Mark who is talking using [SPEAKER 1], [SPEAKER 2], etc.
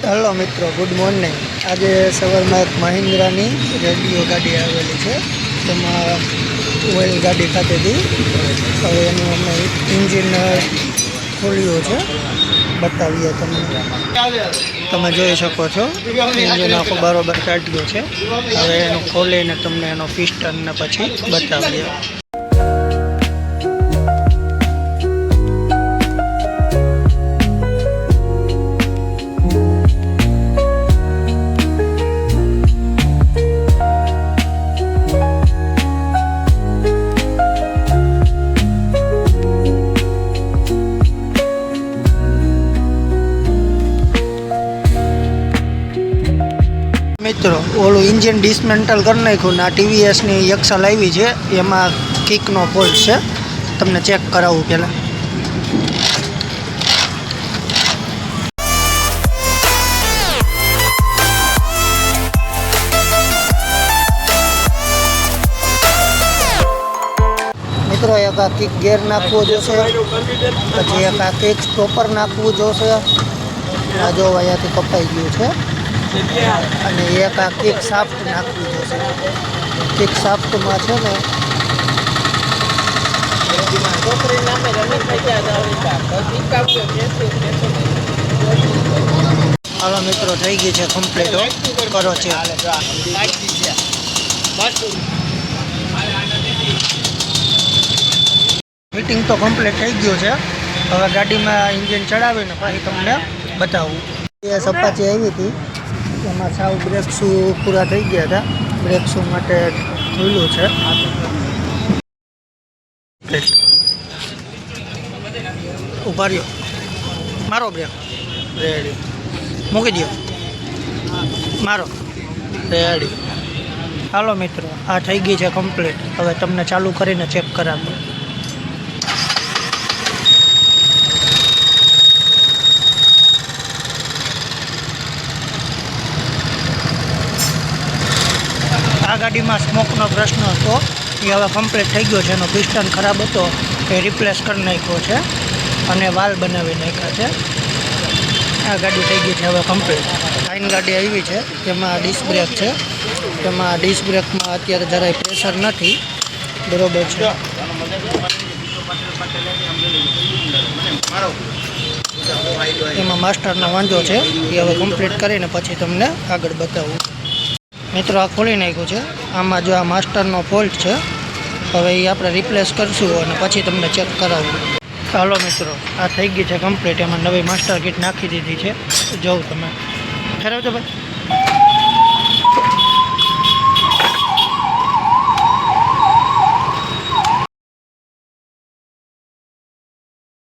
[SPEAKER 1] Hello मित्रों, good morning. आज सवार में एक महिंद्रानी रेडियो गाड़ी आवेली है। तेमां ऑइल गाड़ी खाती थी। हवे एनुं अमे इंजिन खोल्युं छे, बतावीए तमने। तमे जोई शको छो इंजिन आखो बरोबर काढ्यो छे। हवे एनुं खोलीने तमने एनो पिस्टन ने पछी बतावीए। मित्रों, ओलू इंजिन डिसमेंटल कर नाख्युं ने टीवीएस नी एक्सल आवी छे, एमां किकनो फॉल्ट छे। तमने चेक करावुं पहेला। मित्रों, एक आ किक गेर नाखवो जोशे, पछी एक आ किक स्टॉपर नाखवुं जोशे। आ जो अहींयाथी कपाई गयुं छे। અને એક આ કિક સાફ્ટ નાખવી જોશે। કિક સાફ્ટમાં છે ને હાલો મિત્રો, થઈ ગઈ છે કમ્પ્લીટ। કરો છે ફિટિંગ તો કમ્પ્લીટ થઈ ગયું છે। હવે ગાડીમાં ઇન્જિન ચડાવીને પછી તમને બતાવું। એ સપાટી આવી હતી, એમાં સાવ બ્રેક શૂ પૂરા થઈ ગયા હતા। બ્રેક શૂ માટે ખુલ્લું છે। ઉભા રહ્યો, મારો બ્રેક રેડી, મૂકી દો, મારો રેડી। હાલો મિત્રો, આ થઈ ગઈ છે કમ્પ્લીટ। હવે તમને ચાલુ કરીને ચેક કરાવું। आ गाड़ी में स्मोकनो प्रश्न तो ये हवे कम्प्लीट थई गयो छे। एनो पिस्टन खराब हतो, ए रिप्लेस कर नाख्यो छे अने वाल बनावी नाख्या छे। आ गाड़ी थई गई छे हवे कम्प्लीट। फाइन गाड़ी आवी छे, तेमां डिस्क ब्रेक छे। तेमां डिस्क ब्रेक में अत्यारे जराय प्रेशर नथी, बरोबर छे। एमां मास्टरनो वांधो छे, ए हवे कम्प्लीट करीने पछी तमने आगळ बतावुं। मित्रों, आ खोली नाख्युं छे। आमां जो आ मास्टरनो फॉल्ट है, हवे ए आपणे रिप्लेस करशुं अने पछी तमने चेक करावुं। हालो मित्रों, आ थई गई है कम्प्लीट। एमां नवी मास्टर किट नाखी दीधी है। जो तमे ठहरावजो भाई।